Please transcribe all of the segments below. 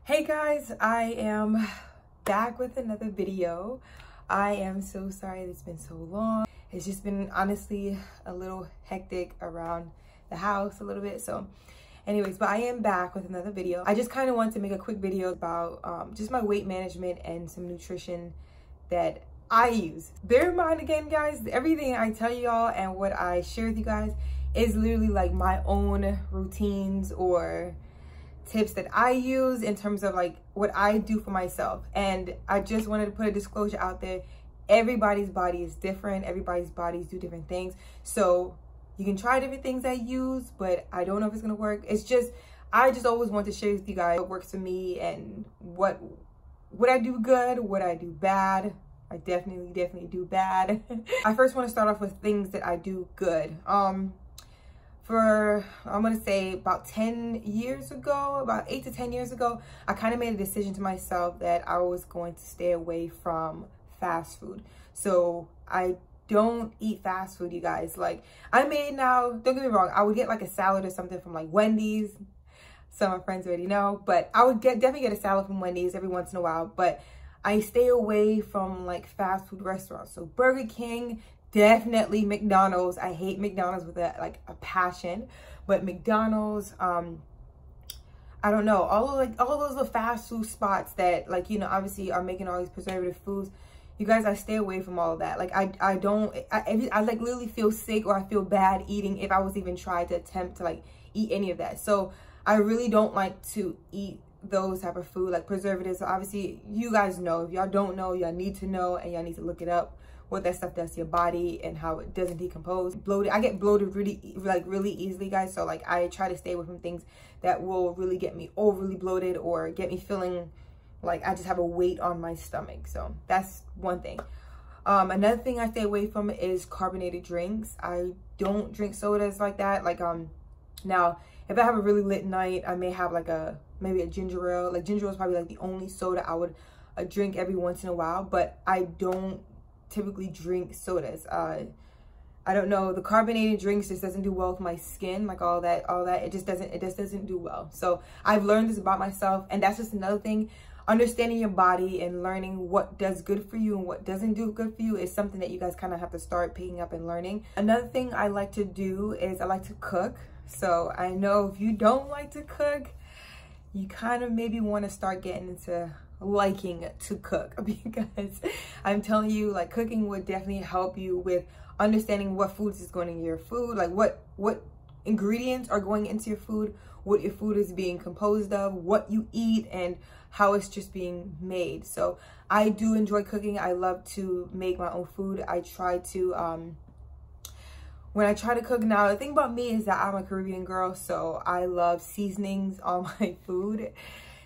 Hey guys, I am back with another video. I am so sorry it's been so long. It's just been honestly a little hectic around the house a little bit. So anyways, but I am back with another video. I just kind of want to make a quick video about just my weight management and some nutrition that I use. Bear in mind again, guys, everything I tell y'all and what I share with you guys is literally like my own routines or tips that I use in terms of like what I do for myself. And I just wanted to put a disclosure out there. Everybody's body is different. Everybody's bodies do different things. So you can try different things I use, but I don't know if it's gonna work. It's just, I just always want to share with you guys what works for me and what I do good, what I do bad. I definitely do bad. I first want to start off with things that I do good. I'm gonna say about 10 years ago, about 8 to 10 years ago, I kind of made a decision to myself that I was going to stay away from fast food. So I don't eat fast food, you guys. Like, I made now, don't get me wrong, I would get like a salad or something from like Wendy's. Some of my friends already know, but I would definitely get a salad from Wendy's every once in a while. But I stay away from like fast food restaurants. So Burger King, definitely McDonald's. I hate McDonald's with a passion, but McDonald's, I don't know, all of those little fast food spots that, like, you know, obviously are making all these preservative foods. You guys, I stay away from all of that. Like, I like literally feel sick or I feel bad eating if I was even trying to attempt to like eat any of that. So I really don't like to eat those type of food, like preservatives. So obviously you guys know. If y'all don't know, y'all need to know, and y'all need to look it up, what that stuff does to your body and how it doesn't decompose. Bloated, I get bloated really easily, guys. So like I try to stay away from things that will really get me overly bloated or get me feeling like I just have a weight on my stomach. So that's one thing. Another thing I stay away from is carbonated drinks. I don't drink sodas like that. Like now if I have a really lit night, I may have like maybe a ginger ale. Like ginger ale is probably like the only soda I would drink every once in a while, but I don't typically drink sodas. I don't know, the carbonated drinks just doesn't do well with my skin, like all that it just doesn't do well. So I've learned this about myself, and that's just another thing. Understanding your body and learning what does good for you and what doesn't do good for you is something that you guys kind of have to start picking up and learning. Another thing I like to do is I like to cook. So I know if you don't like to cook, you kind of maybe want to start getting into liking to cook, because I'm telling you, like, cooking would definitely help you with understanding what foods is going in your food, like what ingredients are going into your food, what your food is being composed of, what you eat, and how it's just being made. So I do enjoy cooking. I love to make my own food. I try to when I try to cook now, the thing about me is that I'm a Caribbean girl, so I love seasonings on my food.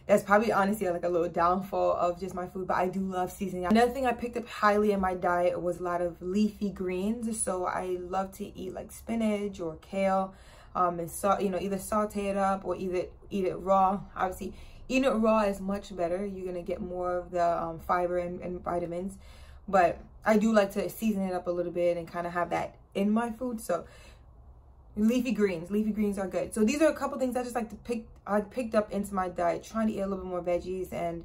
That's probably honestly like a little downfall of just my food, but I do love seasoning. Another thing I picked up highly in my diet was a lot of leafy greens. So I love to eat like spinach or kale, and either saute it up or either eat it raw. Obviously, eating it raw is much better. You're gonna get more of the fiber and vitamins. But I do like to season it up a little bit and kind of have that in my food. So leafy greens are good. So these are a couple things I just like to I picked up into my diet, trying to eat a little bit more veggies and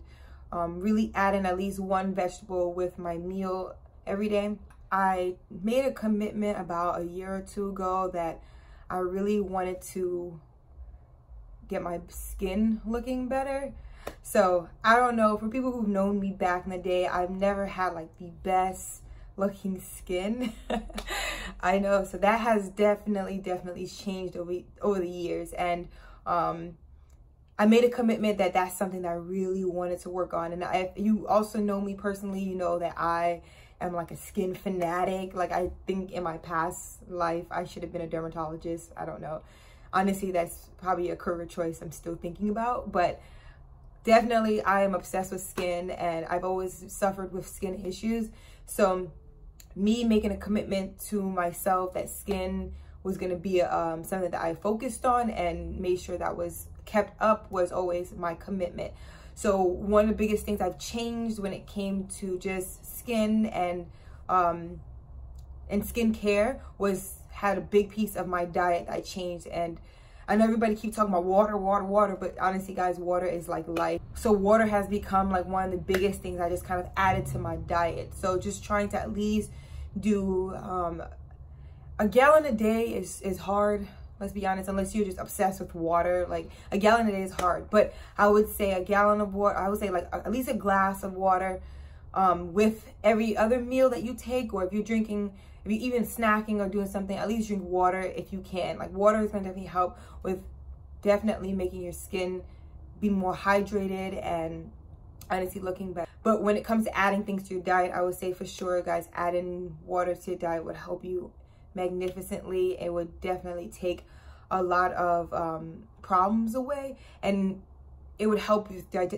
really add in at least one vegetable with my meal every day. I made a commitment about a year or two ago that I really wanted to get my skin looking better. So I don't know, for people who've known me back in the day, I've never had like the best looking skin. I know, so that has definitely changed over the years, and I made a commitment that that's something that I really wanted to work on. And if you also know me personally, you know that I am like a skin fanatic. Like, I think in my past life I should have been a dermatologist. I don't know, honestly, that's probably a career choice I'm still thinking about, but definitely I am obsessed with skin, and I've always suffered with skin issues. So me making a commitment to myself that skin was going to be something that I focused on and made sure that was kept up was always my commitment. So one of the biggest things I've changed when it came to just skin and skincare had a big piece of my diet that I changed. And I know everybody keeps talking about water, water, water, but honestly, guys, water is like life. So water has become like one of the biggest things I just kind of added to my diet. So just trying to at least do a gallon a day is hard. Let's be honest, unless you're just obsessed with water. Like a gallon a day is hard, but I would say a gallon of water, I would say like at least a glass of water with every other meal that you take, or if you're even snacking or doing something, at least drink water if you can. Like water is going to definitely help with definitely making your skin be more hydrated and honestly looking better. But when it comes to adding things to your diet, I would say for sure, guys, adding water to your diet would help you magnificently. It would definitely take a lot of problems away, and it would help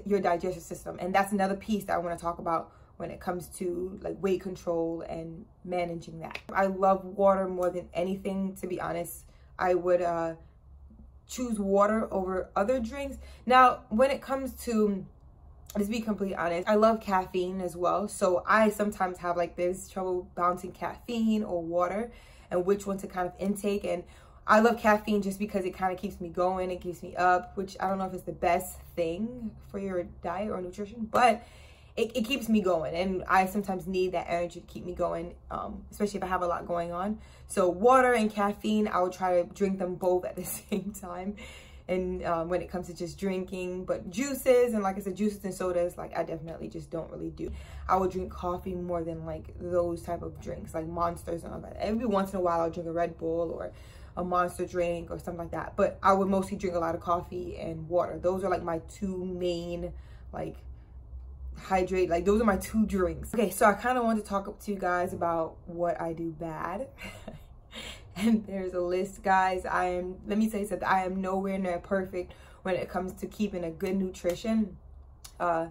your digestive system. And that's another piece that I want to talk about when it comes to like weight control and managing that. I love water more than anything, to be honest. I would choose water over other drinks. Now, when it comes to, let's be completely honest, I love caffeine as well. So I sometimes have like this trouble balancing caffeine or water and which one to kind of intake. And I love caffeine just because it kind of keeps me going, it keeps me up, which I don't know if it's the best thing for your diet or nutrition, but it keeps me going, and I sometimes need that energy to keep me going, especially if I have a lot going on. So water and caffeine, I would try to drink them both at the same time. And when it comes to just drinking, but juices, and like I said, juices and sodas, like I definitely just don't really do. I would drink coffee more than like those type of drinks, like Monsters and all that. Every once in a while, I'll drink a Red Bull or a Monster drink or something like that. But I would mostly drink a lot of coffee and water. Those are like my two main, like, hydrate, like those are my two drinks. Okay, so I kind of want to talk to you guys about what I do bad. And there's a list, guys. Let me tell you something, I am nowhere near perfect when it comes to keeping a good nutrition. I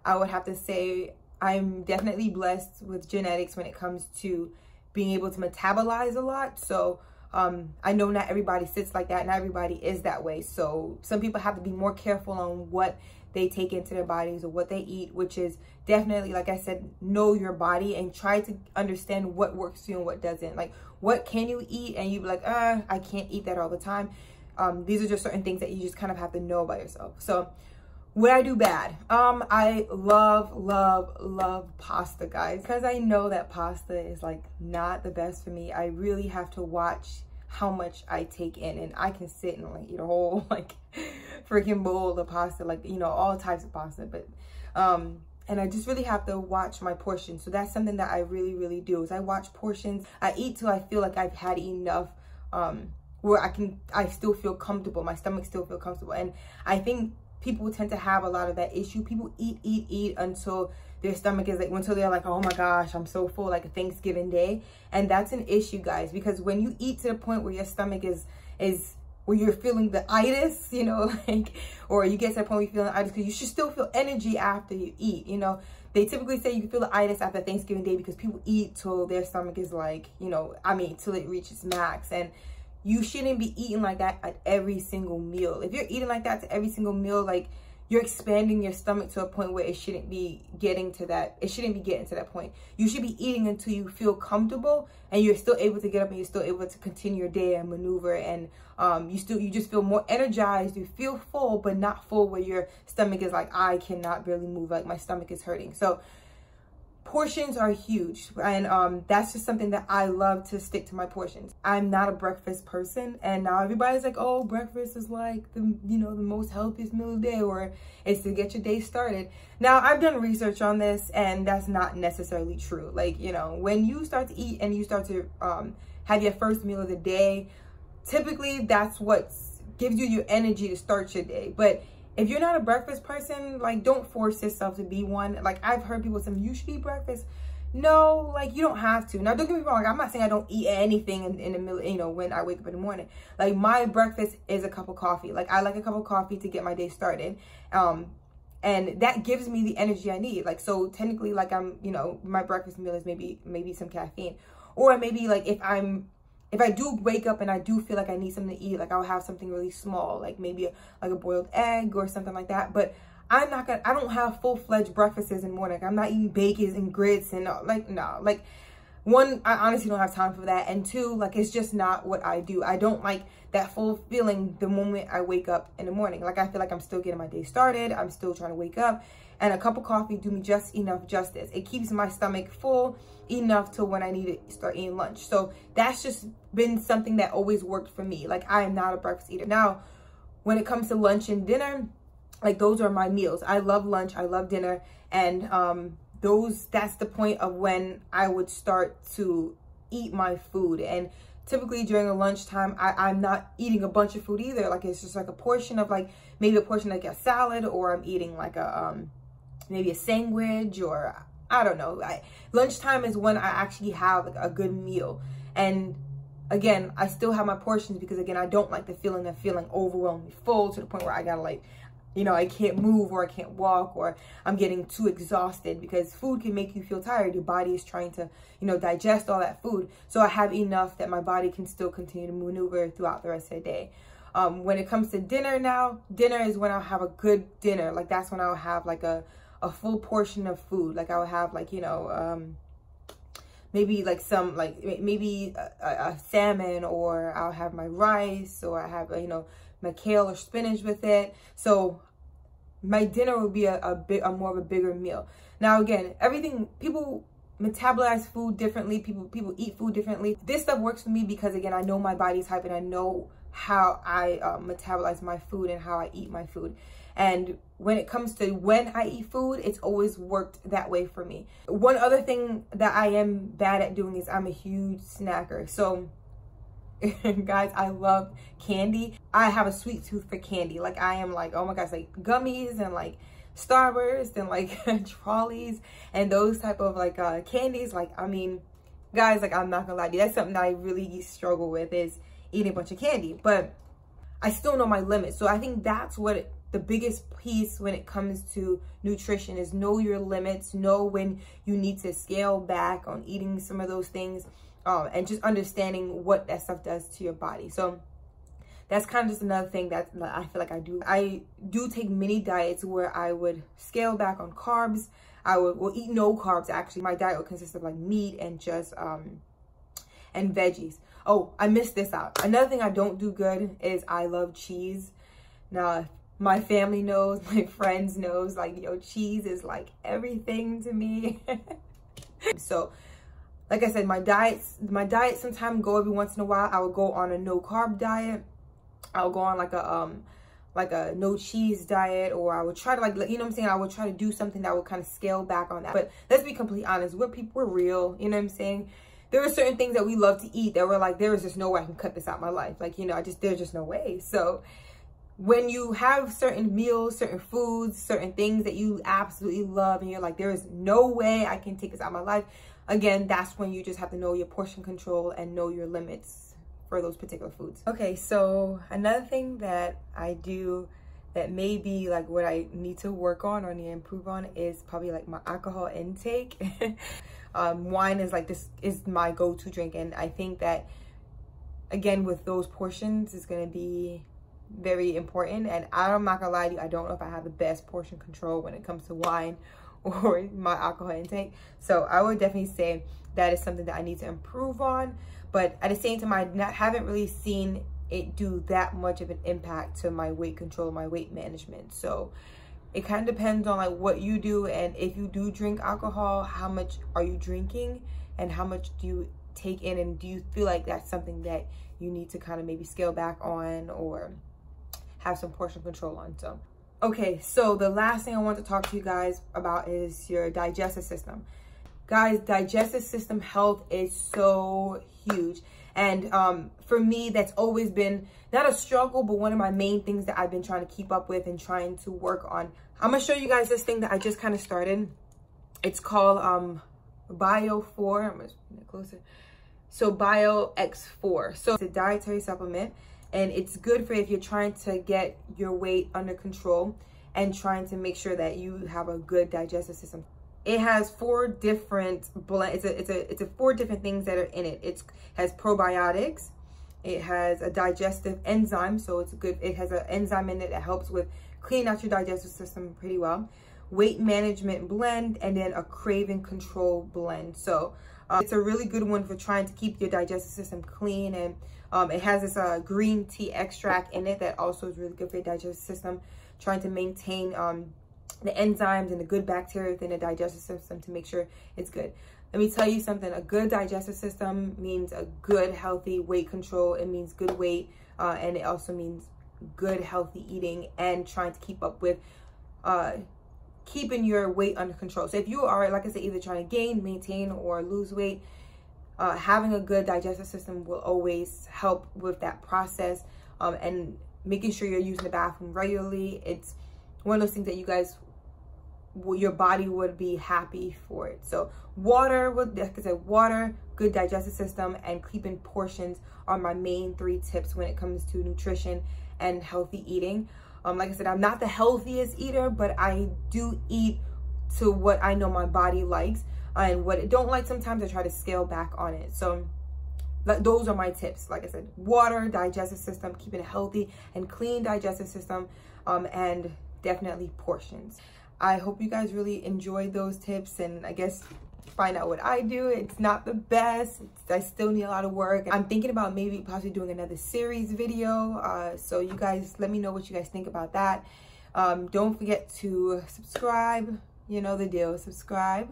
would have to say I'm definitely blessed with genetics when it comes to being able to metabolize a lot. So I know not everybody sits like that, not everybody is that way. So some people have to be more careful on what they take into their bodies or what they eat, which is definitely, like I said, know your body and try to understand what works for you and what doesn't. Like, what can you eat? And you be like, I can't eat that all the time. These are just certain things that you just kind of have to know about yourself. So what I do bad, I love pasta, guys, because I know that pasta is like not the best for me. I really have to watch how much I take in, and I can sit and like eat a whole like freaking bowl of pasta, like, you know, all types of pasta. But and I just really have to watch my portions. So that's something that I really do, is I watch portions. I eat till I feel like I've had enough, where I still feel comfortable, my stomach still feel comfortable. And I think people tend to have a lot of that issue. People eat until their stomach is like, until they're like, oh my gosh, I'm so full, like a Thanksgiving day. And that's an issue, guys, because when you eat to the point where your stomach is where you're feeling the itis, you know, like, or you get to the point where you're feeling itis, because you should still feel energy after you eat, you know. They typically say you can feel the itis after Thanksgiving day because people eat till their stomach is like, you know, I mean, till it reaches max. And you shouldn't be eating like that at every single meal. If you're eating like that to every single meal, like, you're expanding your stomach to a point where it shouldn't be getting to that. It shouldn't be getting to that point. You should be eating until you feel comfortable and you're still able to get up and you're still able to continue your day and maneuver. And you just feel more energized. You feel full, but not full where your stomach is like, I cannot barely move. Like, my stomach is hurting. So portions are huge, and that's just something that I love, to stick to my portions. I'm not a breakfast person, and now everybody's like, oh, breakfast is like the, you know, the most healthiest meal of the day, or it's to get your day started. Now, I've done research on this, and that's not necessarily true. Like, you know, when you start to eat and you start to have your first meal of the day, typically that's what gives you your energy to start your day. But if you're not a breakfast person, like, don't force yourself to be one. Like, I've heard people say, you should eat breakfast. No, like, you don't have to. Now, don't get me wrong. I'm not saying I don't eat anything in the middle, you know, when I wake up in the morning. Like, my breakfast is a cup of coffee. Like, I like a cup of coffee to get my day started. And that gives me the energy I need. Like, so technically, like, I'm, you know, my breakfast meal is maybe some caffeine. Or maybe, like, if I do wake up and I do feel like I need something to eat, like, I'll have something really small, like maybe like a boiled egg or something like that. But I don't have full-fledged breakfasts in the morning. Like, I'm not eating bacon and grits and like, no, like, one, I honestly don't have time for that. And two, like, it's just not what I do. I don't like that full feeling the moment I wake up in the morning. Like, I feel like I'm still getting my day started. I'm still trying to wake up. And a cup of coffee do me just enough justice. It keeps my stomach full enough to when I need to start eating lunch. So that's just been something that always worked for me. Like, I am not a breakfast eater. Now, when it comes to lunch and dinner, like, those are my meals. I love lunch. I love dinner. And that's the point of when I would start to eat my food. And typically during a lunchtime, I'm not eating a bunch of food either. Like, it's just like a portion of, like, maybe a portion like a salad, or I'm eating like a maybe a sandwich, or I don't know. Lunchtime is when I actually have like a good meal. And again, I still have my portions because, again, I don't like the feeling of feeling overwhelmingly full to the point where I gotta, like, you know, I can't move, or I can't walk, or I'm getting too exhausted, because food can make you feel tired. Your body is trying to, you know, digest all that food. So I have enough that my body can still continue to maneuver throughout the rest of the day. When it comes to dinner now, dinner is when I'll have a good dinner. Like, that's when I'll have like a full portion of food. Like, I'll have, like, you know, maybe like some, like maybe a salmon, or I'll have my rice, or I have, you know, my kale or spinach with it. So my dinner will be a more of a bigger meal. Now, again, people metabolize food differently. People eat food differently. This stuff works for me because, again, I know my body's type, and I know how I metabolize my food and how I eat my food. And when it comes to when I eat food, it's always worked that way for me. One other thing that I am bad at doing is I'm a huge snacker. So guys, I love candy. I have a sweet tooth for candy. Like, I am like, oh my gosh, like gummies and like Starburst and like Trolleys and those type of like candies. Like, I mean, guys, like, I'm not gonna lie to you, that's something that I really struggle with, is eating a bunch of candy. But I still know my limits. So I think that's what the biggest piece when it comes to nutrition is: know your limits, know when you need to scale back on eating some of those things, and just understanding what that stuff does to your body. So that's kind of just another thing that I feel like I do. I do take mini diets where I would scale back on carbs. I will eat no carbs, actually. My diet will consist of like meat and just and veggies. Oh, I missed this out. Another thing I don't do good is I love cheese. Now, my family knows, my friends knows, like, yo, cheese is like everything to me. So, like I said, my diet sometimes go every once in a while. I would go on a no carb diet. I'll go on like a no cheese diet, or I would try to, like, you know what I'm saying? I would try to do something that would kind of scale back on that. But let's be completely honest, we're real, you know what I'm saying? There are certain things that we love to eat that we're like, there is just no way I can cut this out of my life. Like, you know, there's just no way. So when you have certain meals, certain foods, certain things that you absolutely love, and you're like, there is no way I can take this out of my life, again, that's when you just have to know your portion control and know your limits for those particular foods. Okay, so another thing that I do that may be like what I need to work on or need to improve on is probably like my alcohol intake. Wine is like, this is my go-to drink, and I think that, again, with those portions is going to be very important. And I'm not gonna lie to you, I don't know if I have the best portion control when it comes to wine or my alcohol intake. So I would definitely say that is something that I need to improve on. But at the same time, I haven't really seen it do that much of an impact to my weight control, my weight management. So it kind of depends on like what you do, and if you do drink alcohol, how much are you drinking and how much do you take in, and do you feel like that's something that you need to kind of maybe scale back on or have some portion control on. So okay, so the last thing I want to talk to you guys about is your digestive system. Guys, digestive system health is so huge. And for me, that's always been not a struggle, but one of my main things that I've been trying to keep up with and trying to work on. I'm gonna show you guys this thing that I just kind of started. It's called Bio 4. I'm gonna get closer. So Bio X4. So it's a dietary supplement, and it's good for if you're trying to get your weight under control and trying to make sure that you have a good digestive system. It has 4 different it's 4 different things that are in it. It has probiotics, it has a digestive enzyme, so it's good. It has an enzyme in it that helps with cleaning out your digestive system pretty well. Weight management blend, and then a craving control blend. So It's a really good one for trying to keep your digestive system clean, and it has this green tea extract in it that also is really good for your digestive system, trying to maintain the enzymes and the good bacteria within the digestive system to make sure it's good. Let me tell you something, a good digestive system means a good, healthy weight control. It means good weight, and it also means good, healthy eating and trying to keep up with keeping your weight under control. So if you are, like I said, either trying to gain, maintain, or lose weight, having a good digestive system will always help with that process, and making sure you're using the bathroom regularly. It's one of those things that you guys, your body would be happy for it. So water, like I said, water, good digestive system, and keeping portions are my main 3 tips when it comes to nutrition and healthy eating. Like I said, I'm not the healthiest eater, but I do eat to what I know my body likes, and what it don't like, sometimes I try to scale back on it. So those are my tips. Like I said, water, digestive system, keeping a healthy and clean digestive system, and definitely portions. I hope you guys really enjoyed those tips, and I guess find out what I do. It's not the best. I still need a lot of work. I'm thinking about maybe possibly doing another series video. So you guys, let me know what you guys think about that. Don't forget to subscribe. You know the deal. Subscribe,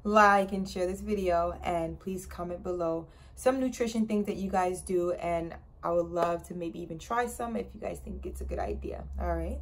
like, and share this video, and please comment below some nutrition things that you guys do, and I would love to maybe even try some if you guys think it's a good idea. All right.